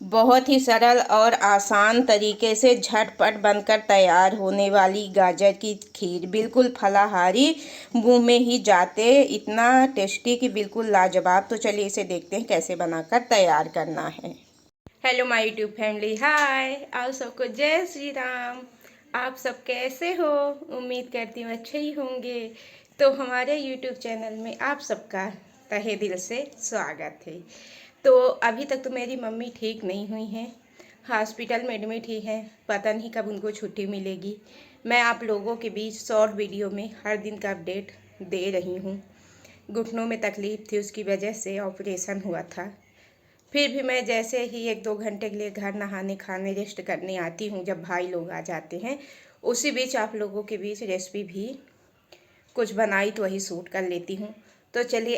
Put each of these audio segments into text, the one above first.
बहुत ही सरल और आसान तरीके से झटपट बनकर तैयार होने वाली गाजर की खीर, बिल्कुल फलाहारी, मुंह में ही जाते इतना टेस्टी कि बिल्कुल लाजवाब। तो चलिए इसे देखते हैं कैसे बनाकर तैयार करना है। हेलो माय यूट्यूब फैमिली, हाय, आप सबको जय श्री राम। आप सब कैसे हो? उम्मीद करती हूँ अच्छे ही होंगे। तो हमारे यूट्यूब चैनल में आप सबका तहे दिल से स्वागत है। तो अभी तक तो मेरी मम्मी ठीक नहीं हुई हैं, हॉस्पिटल में एडमिट ही हैं। पता नहीं कब उनको छुट्टी मिलेगी। मैं आप लोगों के बीच शॉर्ट वीडियो में हर दिन का अपडेट दे रही हूँ। घुटनों में तकलीफ़ थी, उसकी वजह से ऑपरेशन हुआ था। फिर भी मैं जैसे ही 1-2 घंटे के लिए घर नहाने खाने रेस्ट करने आती हूँ, जब भाई लोग आ जाते हैं, उसी बीच आप लोगों के बीच रेसिपी भी कुछ बनाई तो वही शूट कर लेती हूँ। तो चलिए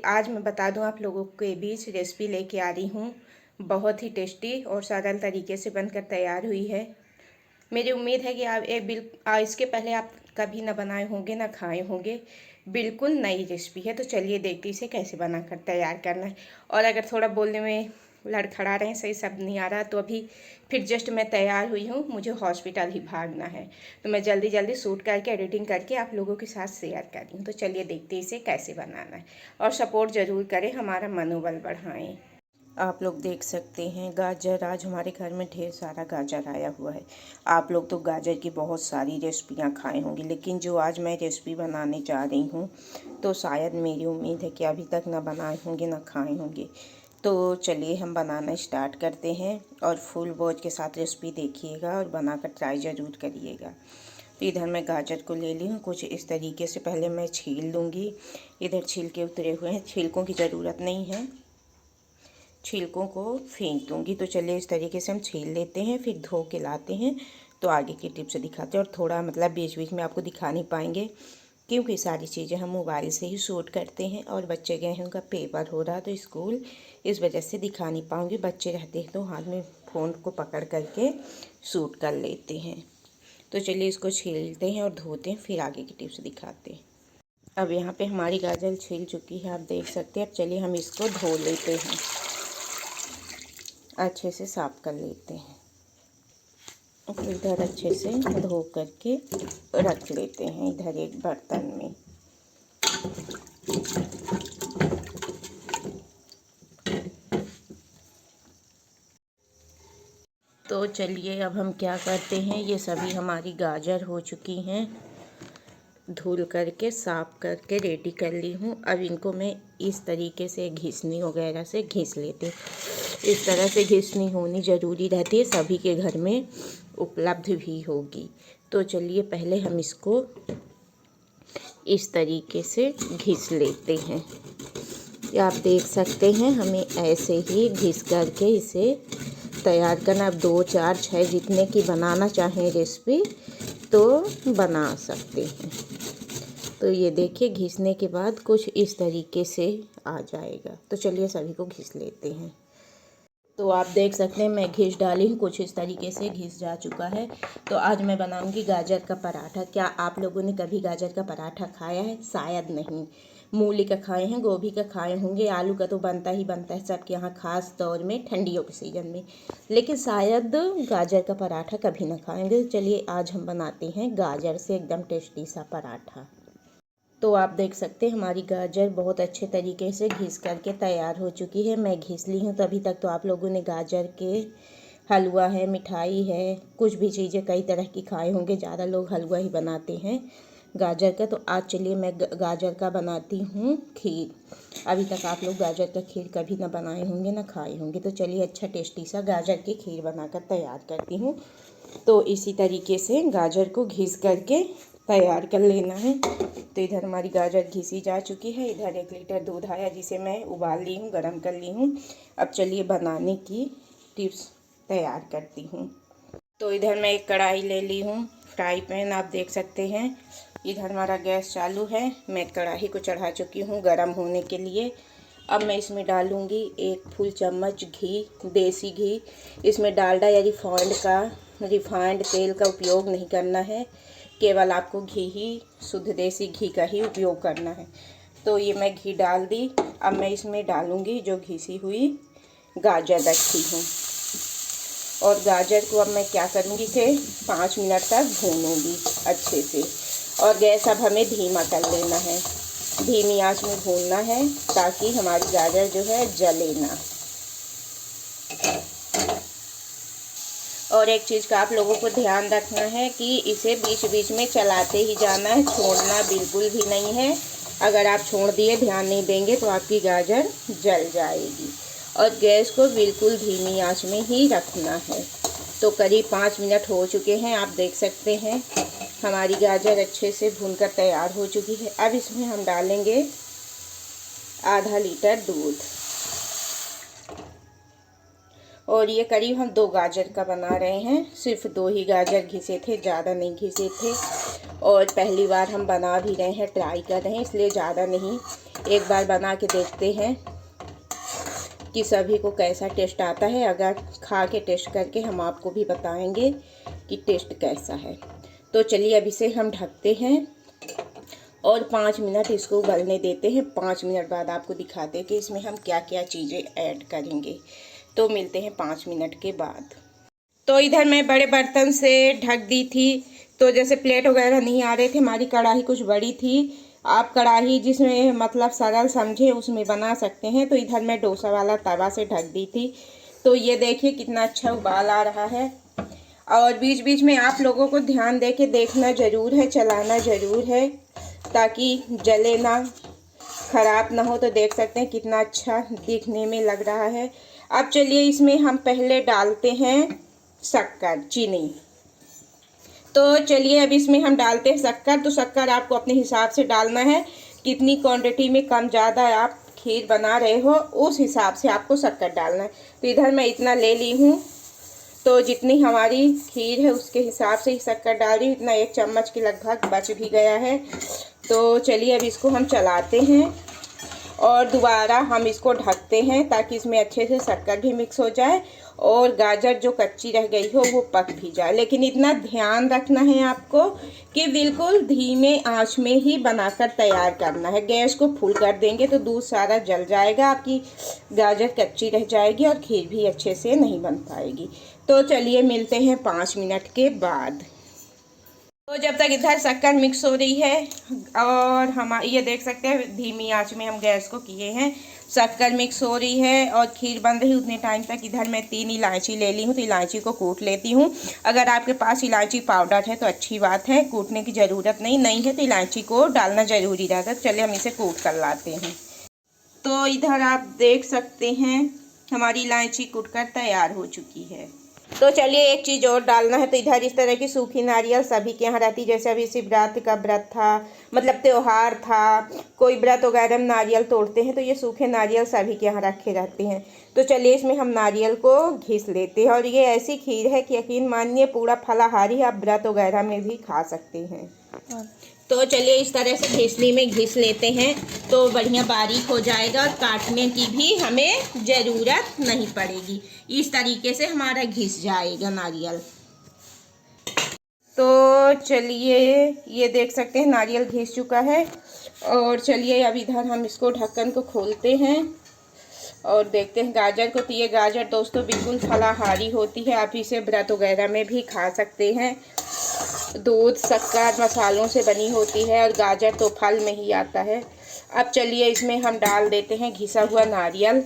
आज मैं बता दूँ आप लोगों के बीच रेसिपी लेके आ रही हूँ। बहुत ही टेस्टी और सरल तरीके से बनकर तैयार हुई है। मेरी उम्मीद है कि आप इसके पहले आप कभी ना बनाए होंगे ना खाए होंगे। बिल्कुल नई रेसिपी है। तो चलिए देखते इसे कैसे बनाकर तैयार करना है। और अगर थोड़ा बोलने में लड़खड़ा रहे हैं, सही शब्द नहीं आ रहा, तो अभी फिर जस्ट मैं तैयार हुई हूँ, मुझे हॉस्पिटल ही भागना है। तो मैं जल्दी जल्दी शूट करके एडिटिंग करके आप लोगों के साथ शेयर कर रही हूँ। तो चलिए देखते इसे कैसे बनाना है। और सपोर्ट ज़रूर करें, हमारा मनोबल बढ़ाएँ। आप लोग देख सकते हैं गाजर, आज हमारे घर में ढेर सारा गाजर आया हुआ है। आप लोग तो गाजर की बहुत सारी रेसिपियां खाए होंगी, लेकिन जो आज मैं रेसिपी बनाने जा रही हूँ तो शायद मेरी उम्मीद है कि अभी तक ना बनाए होंगे ना खाए होंगे। तो चलिए हम बनाना स्टार्ट करते हैं और फुल वॉच के साथ रेसिपी देखिएगा और बनाकर ट्राई ज़रूर करिएगा। तो इधर मैं गाजर को ले ली हूँ कुछ इस तरीके से। पहले मैं छील लूँगी। इधर छिलके उतरे हुए हैं, छिलकों की ज़रूरत नहीं है, छिलकों को फेंक दूँगी। तो चलिए इस तरीके से हम छील लेते हैं, फिर धो के लाते हैं। तो आगे की टिप्स दिखाते हैं। और थोड़ा मतलब बीच बीच में आपको दिखा नहीं पाएंगे, क्योंकि सारी चीज़ें हम मोबाइल से ही शूट करते हैं और बच्चे गए हैं, उनका पेपर हो रहा तो स्कूल, इस वजह से दिखा नहीं पाऊँगी। बच्चे रहते हैं तो हाथ में फ़ोन को पकड़ करके शूट कर लेते हैं। तो चलिए इसको छीलते हैं और धोते हैं, फिर आगे की टिप्स दिखाते हैं। अब यहाँ पे हमारी गाजर छिल चुकी है, आप देख सकते हैं। अब चलिए हम इसको धो लेते हैं, अच्छे से साफ कर लेते हैं। इधर अच्छे से धो करके रख लेते हैं इधर एक बर्तन में। तो चलिए अब हम क्या करते हैं, ये सभी हमारी गाजर हो चुकी हैं, धुल करके साफ करके रेडी कर ली हूँ। अब इनको मैं इस तरीके से घिसनी वगैरह से घिस लेते। इस तरह से घिसनी होनी ज़रूरी रहती है, सभी के घर में उपलब्ध भी होगी। तो चलिए पहले हम इसको इस तरीके से घिस लेते हैं। आप देख सकते हैं, हमें ऐसे ही घिस करके इसे तैयार करना। अब 2, 4, 6 जितने की बनाना चाहें रेसिपी तो बना सकते हैं। तो ये देखिए घिसने के बाद कुछ इस तरीके से आ जाएगा। तो चलिए सभी को घिस लेते हैं। तो आप देख सकते हैं मैं घिस डाली हूँ, कुछ इस तरीके से घिस जा चुका है। तो आज मैं बनाऊंगी गाजर का पराठा। क्या आप लोगों ने कभी गाजर का पराठा खाया है? शायद नहीं। मूली का खाए हैं, गोभी का खाए होंगे, आलू का तो बनता ही बनता है सबके यहाँ, खास तौर में ठंडियों के सीज़न में, लेकिन शायद गाजर का पराठा कभी ना खाएंगे। चलिए आज हम बनाते हैं गाजर से एकदम टेस्टी सा पराठा। तो आप देख सकते हैं हमारी गाजर बहुत अच्छे तरीके से घिस करके तैयार हो चुकी है। मैं घिस ली हूँ। तो अभी तक तो आप लोगों ने गाजर के हलवा है, मिठाई है, कुछ भी चीज़ें कई तरह की खाए होंगे। ज़्यादा लोग हलवा ही बनाते हैं गाजर का। तो आज चलिए मैं गाजर का बनाती हूँ खीर। अभी तक आप लोग गाजर का खीर कभी ना बनाए होंगे ना खाए होंगे। तो चलिए अच्छा टेस्टी सा गाजर की खीर बनाकर तैयार करती हूँ। तो इसी तरीके से गाजर को घिस करके तैयार कर लेना है। तो इधर हमारी गाजर घिसी जा चुकी है। इधर 1 लीटर दूध आया, जिसे मैं उबाल ली हूँ, गर्म कर ली हूँ। अब चलिए बनाने की टिप्स तैयार करती हूँ। तो इधर मैं एक कढ़ाई ले ली हूँ, फ्राई पैन, आप देख सकते हैं। इधर हमारा गैस चालू है, मैं कढ़ाई को चढ़ा चुकी हूँ गर्म होने के लिए। अब मैं इसमें डालूँगी 1 फुल चम्मच घी, देसी घी। इसमें डालडा या रिफाइंड तेल का उपयोग नहीं करना है, केवल आपको घी ही, शुद्ध देसी घी का ही उपयोग करना है। तो ये मैं घी डाल दी। अब मैं इसमें डालूँगी जो घिसी हुई गाजर रखी हूँ। और गाजर को अब मैं क्या करूँगी, इसे 5 मिनट तक भूनूंगी अच्छे से। और गैस अब हमें धीमा कर लेना है, धीमी आंच में भूनना है ताकि हमारी गाजर जो है जले ना। और एक चीज़ का आप लोगों को ध्यान रखना है कि इसे बीच बीच में चलाते ही जाना है, छोड़ना बिल्कुल भी नहीं है। अगर आप छोड़ दिए, ध्यान नहीं देंगे तो आपकी गाजर जल जाएगी। और गैस को बिल्कुल धीमी आंच में ही रखना है। तो करीब 5 मिनट हो चुके हैं, आप देख सकते हैं हमारी गाजर अच्छे से भूनकर तैयार हो चुकी है। अब इसमें हम डालेंगे आधा लीटर दूध। और ये करीब हम 2 गाजर का बना रहे हैं, सिर्फ 2 ही गाजर घिसे थे, ज़्यादा नहीं घिसे थे। और पहली बार हम बना भी रहे हैं, ट्राई कर रहे हैं, इसलिए ज़्यादा नहीं। एक बार बना के देखते हैं कि सभी को कैसा टेस्ट आता है। अगर खा के टेस्ट करके हम आपको भी बताएंगे कि टेस्ट कैसा है। तो चलिए अब इसे हम ढकते हैं और 5 मिनट इसको उबलने देते हैं। 5 मिनट बाद आपको दिखाते हैं कि इसमें हम क्या क्या चीज़ें ऐड करेंगे। तो मिलते हैं 5 मिनट के बाद। तो इधर मैं बड़े बर्तन से ढक दी थी, तो जैसे प्लेट वगैरह नहीं आ रहे थे। हमारी कढ़ाई कुछ बड़ी थी, आप कढ़ाई जिसमें मतलब सरल समझे उसमें बना सकते हैं। तो इधर मैं डोसा वाला तवा से ढक दी थी। तो ये देखिए कितना अच्छा उबाल आ रहा है। और बीच बीच में आप लोगों को ध्यान दे के देखना ज़रूर है, चलाना ज़रूर है ताकि जले ना, ख़राब ना हो। तो देख सकते हैं कितना अच्छा दिखने में लग रहा है। अब चलिए इसमें हम पहले डालते हैं शक्कर, चीनी। तो चलिए अब इसमें हम डालते हैं शक्कर। तो शक्कर आपको अपने हिसाब से डालना है, कितनी क्वांटिटी में कम ज़्यादा आप खीर बना रहे हो उस हिसाब से आपको शक्कर डालना है। तो इधर मैं इतना ले ली हूँ, तो जितनी हमारी खीर है उसके हिसाब से ही शक्कर डाल रही हूँ। इतना 1 चम्मच के लगभग बच भी गया है। तो चलिए अब इसको हम चलाते हैं और दोबारा हम इसको ढकते हैं ताकि इसमें अच्छे से शक्कर भी मिक्स हो जाए और गाजर जो कच्ची रह गई हो वो पक भी जाए। लेकिन इतना ध्यान रखना है आपको कि बिल्कुल धीमे आंच में ही बनाकर तैयार करना है। गैस को फुल कर देंगे तो दूध सारा जल जाएगा, आपकी गाजर कच्ची रह जाएगी और खीर भी अच्छे से नहीं बन पाएगी। तो चलिए मिलते हैं 5 मिनट के बाद। तो जब तक इधर शक्कर मिक्स हो रही है और हम ये देख सकते हैं धीमी आंच में हम गैस को किए हैं, शक्कर मिक्स हो रही है और खीर बन रही है। उतने टाइम तक इधर मैं 3 इलायची ले ली हूँ, तो इलायची को कूट लेती हूँ। अगर आपके पास इलायची पाउडर है तो अच्छी बात है, कूटने की ज़रूरत नहीं है तो इलायची को डालना ज़रूरी रहता है। चलिए हम इसे कूट कर लाते हैं। तो इधर आप देख सकते हैं हमारी इलायची कूट कर तैयार हो चुकी है। तो चलिए एक चीज़ और डालना है। तो इधर इस तरह की सूखी नारियल सभी के यहाँ रहती, जैसे अभी शिवरात्रि का व्रत था, मतलब त्यौहार था, कोई व्रत वगैरह में नारियल तोड़ते हैं, तो ये सूखे नारियल सभी के यहाँ रखे रहते हैं। तो चलिए इसमें हम नारियल को घिस लेते हैं। और ये ऐसी खीर है कि यकीन मानिए पूरा फलाहारी, आप व्रत वगैरह में भी खा सकते हैं। तो चलिए इस तरह से घिसनी में घिस लेते हैं तो बढ़िया बारीक हो जाएगा और काटने की भी हमें ज़रूरत नहीं पड़ेगी। इस तरीके से हमारा घिस जाएगा नारियल। तो चलिए ये देख सकते हैं नारियल घिस चुका है। और चलिए अब इधर हम इसको ढक्कन को खोलते हैं और देखते हैं गाजर को। तो ये गाजर दोस्तों बिल्कुल फलाहारी होती है, आप इसे व्रत वगैरह में भी खा सकते हैं। दूध शक्कर मसालों से बनी होती है और गाजर तो फल में ही आता है। अब चलिए इसमें हम डाल देते हैं घिसा हुआ नारियल।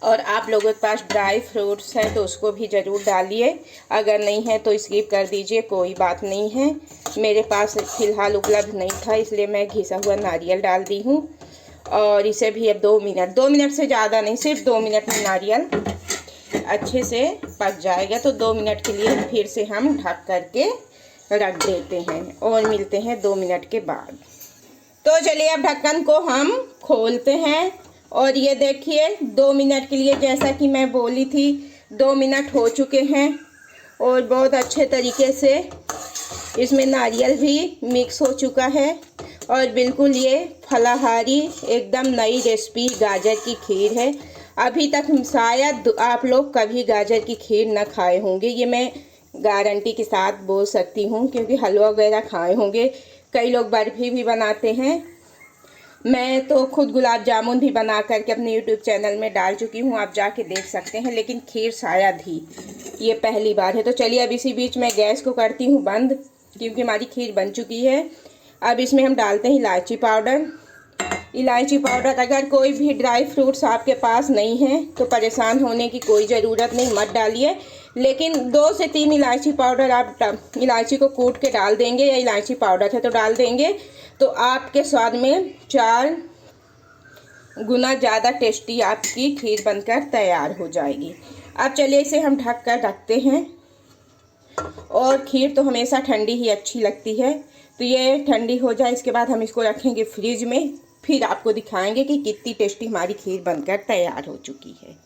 और आप लोगों के पास ड्राई फ्रूट्स हैं तो उसको भी ज़रूर डालिए, अगर नहीं है तो स्किप कर दीजिए, कोई बात नहीं है। मेरे पास फ़िलहाल उपलब्ध नहीं था इसलिए मैं घिसा हुआ नारियल डाल दी हूँ। और इसे भी अब 2 मिनट से ज़्यादा नहीं, सिर्फ 2 मिनट में नारियल अच्छे से पक जाएगा। तो 2 मिनट के लिए फिर से हम ढक करके रख देते हैं और मिलते हैं 2 मिनट के बाद। तो चलिए अब ढक्कन को हम खोलते हैं और ये देखिए 2 मिनट के लिए, जैसा कि मैं बोली थी, 2 मिनट हो चुके हैं और बहुत अच्छे तरीके से इसमें नारियल भी मिक्स हो चुका है। और बिल्कुल ये फलाहारी एकदम नई रेसिपी गाजर की खीर है। अभी तक शायद आप लोग कभी गाजर की खीर न खाए होंगे, ये मैं गारंटी के साथ बोल सकती हूँ, क्योंकि हलवा वगैरह खाए होंगे, कई लोग बर्फ़ी भी बनाते हैं। मैं तो खुद गुलाब जामुन भी बना करके अपने यूट्यूब चैनल में डाल चुकी हूँ, आप जाके देख सकते हैं, लेकिन खीर शायद ही ये पहली बार है। तो चलिए अब इसी बीच मैं गैस को करती हूँ बंद, क्योंकि हमारी खीर बन चुकी है। अब इसमें हम डालते हैं इलायची पाउडर। इलायची पाउडर, अगर कोई भी ड्राई फ्रूट्स आपके पास नहीं है तो परेशान होने की कोई ज़रूरत नहीं, मत डालिए। लेकिन 2 से 3 इलायची पाउडर आप इलायची को कूट के डाल देंगे, या इलायची पाउडर है तो डाल देंगे, तो आपके स्वाद में 4 गुना ज़्यादा टेस्टी आपकी खीर बनकर तैयार हो जाएगी। अब चलिए इसे हम ढक कर रखते हैं। और खीर तो हमेशा ठंडी ही अच्छी लगती है, तो ये ठंडी हो जाए, इसके बाद हम इसको रखेंगे फ्रिज में, फिर आपको दिखाएंगे कि कितनी टेस्टी हमारी खीर बनकर तैयार हो चुकी है।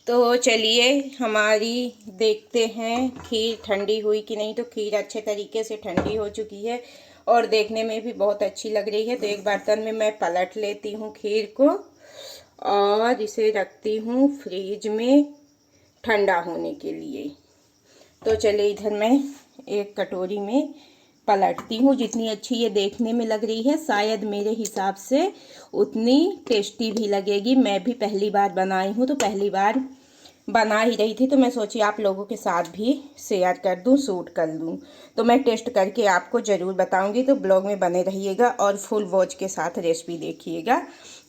तो चलिए हमारी देखते हैं खीर ठंडी हुई कि नहीं। तो खीर अच्छे तरीके से ठंडी हो चुकी है और देखने में भी बहुत अच्छी लग रही है। तो एक बर्तन में मैं पलट लेती हूँ खीर को और इसे रखती हूँ फ्रिज में ठंडा होने के लिए। तो चलिए इधर मैं एक कटोरी में पलटती हूँ। जितनी अच्छी ये देखने में लग रही है, शायद मेरे हिसाब से उतनी टेस्टी भी लगेगी। मैं भी पहली बार बनाई हूँ, तो पहली बार बना ही रही थी, तो मैं सोची आप लोगों के साथ भी शेयर कर दूँ, शूट कर दूँ। तो मैं टेस्ट करके आपको ज़रूर बताऊँगी, तो ब्लॉग में बने रहिएगा और फुल वॉच के साथ रेसिपी देखिएगा।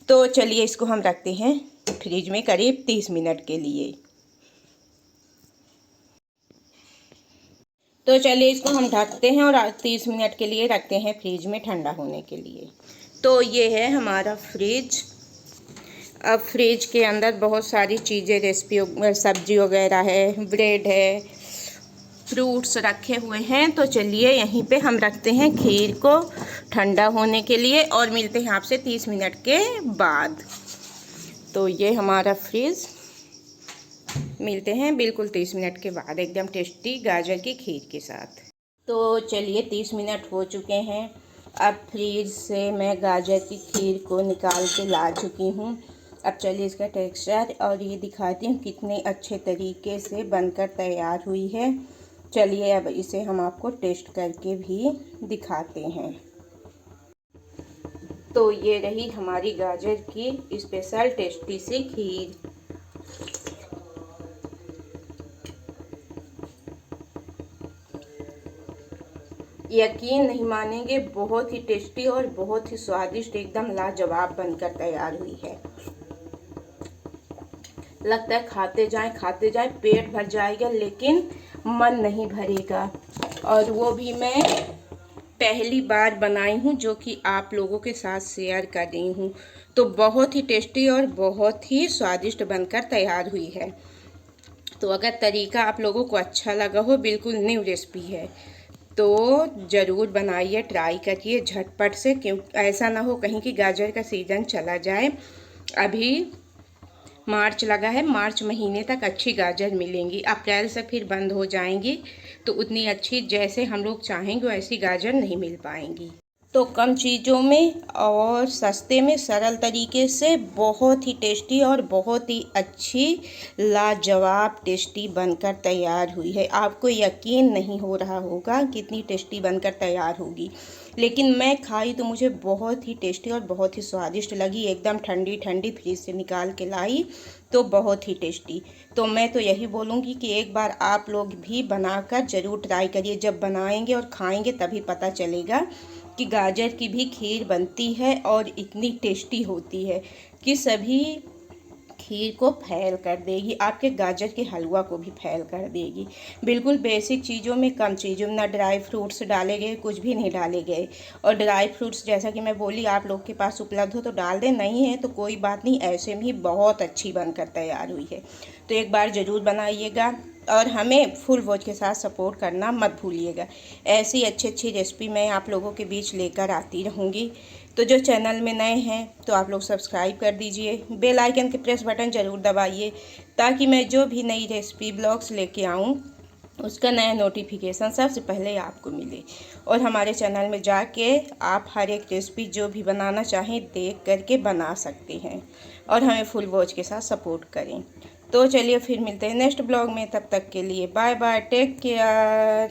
तो चलिए इसको हम रखते हैं फ्रिज में करीब 30 मिनट के लिए। तो चलिए इसको हम ढकते हैं और 30 मिनट के लिए रखते हैं फ्रिज में ठंडा होने के लिए। तो ये है हमारा फ्रिज। अब फ्रिज के अंदर बहुत सारी चीज़ें, रेसिपी, सब्जी वगैरह है, ब्रेड है, फ्रूट्स रखे हुए हैं। तो चलिए यहीं पे हम रखते हैं खीर को ठंडा होने के लिए और मिलते हैं आपसे 30 मिनट के बाद। तो ये हमारा फ्रिज, मिलते हैं बिल्कुल 30 मिनट के बाद एकदम टेस्टी गाजर की खीर के साथ। तो चलिए 30 मिनट हो चुके हैं। अब फ्रिज से मैं गाजर की खीर को निकाल के ला चुकी हूँ। अब चलिए इसका टेक्सचर और ये दिखाती हूँ कितने अच्छे तरीके से बनकर तैयार हुई है। चलिए अब इसे हम आपको टेस्ट करके भी दिखाते हैं। तो ये रही हमारी गाजर की स्पेशल टेस्टी सी खीर। यकीन नहीं मानेंगे, बहुत ही टेस्टी और बहुत ही स्वादिष्ट, एकदम लाजवाब बनकर तैयार हुई है। लगता है खाते जाएं, पेट भर जाएगा, लेकिन मन नहीं भरेगा। और वो भी मैं पहली बार बनाई हूँ, जो कि आप लोगों के साथ शेयर कर रही हूँ। तो बहुत ही टेस्टी और बहुत ही स्वादिष्ट बनकर तैयार हुई है। तो अगर तरीका आप लोगों को अच्छा लगा हो, बिल्कुल न्यू रेसिपी है, तो ज़रूर बनाइए, ट्राई करिए झटपट से। क्यों ऐसा ना हो कहीं कि गाजर का सीज़न चला जाए। अभी मार्च लगा है, मार्च महीने तक अच्छी गाजर मिलेंगी, अप्रैल से फिर बंद हो जाएंगी, तो उतनी अच्छी जैसे हम लोग चाहेंगे वैसी गाजर नहीं मिल पाएंगी। तो कम चीज़ों में और सस्ते में सरल तरीके से बहुत ही टेस्टी और बहुत ही अच्छी लाजवाब टेस्टी बनकर तैयार हुई है। आपको यकीन नहीं हो रहा होगा कितनी टेस्टी बनकर तैयार होगी, लेकिन मैं खाई तो मुझे बहुत ही टेस्टी और बहुत ही स्वादिष्ट लगी। एकदम ठंडी ठंडी फ्रिज से निकाल के लाई, तो बहुत ही टेस्टी। तो मैं तो यही बोलूँगी कि एक बार आप लोग भी बनाकर ज़रूर ट्राई करिए। जब बनाएंगे और खाएंगे तभी पता चलेगा कि गाजर की भी खीर बनती है और इतनी टेस्टी होती है कि सभी खीर को फैल कर देगी, आपके गाजर के हलवा को भी फैल कर देगी। बिल्कुल बेसिक चीज़ों में, कम चीज़ों में, ना ड्राई फ्रूट्स डाले गए, कुछ भी नहीं डाले गए। और ड्राई फ्रूट्स जैसा कि मैं बोली आप लोग के पास उपलब्ध हो तो डाल दें, नहीं है तो कोई बात नहीं, ऐसे में ही बहुत अच्छी बनकर तैयार हुई है। तो एक बार ज़रूर बनाइएगा और हमें फुल वॉच के साथ सपोर्ट करना मत भूलिएगा। ऐसी अच्छी अच्छी रेसिपी मैं आप लोगों के बीच लेकर आती रहूँगी। तो जो चैनल में नए हैं तो आप लोग सब्सक्राइब कर दीजिए, बेल आइकन के प्रेस बटन ज़रूर दबाइए, ताकि मैं जो भी नई रेसिपी ब्लॉग्स लेके आऊँ उसका नया नोटिफिकेशन सबसे पहले आपको मिले। और हमारे चैनल में जाके आप हर एक रेसिपी जो भी बनाना चाहें देख करके बना सकते हैं और हमें फुल वॉच के साथ सपोर्ट करें। तो चलिए फिर मिलते हैं नेक्स्ट ब्लॉग में, तब तक के लिए बाय बाय, टेक केयर।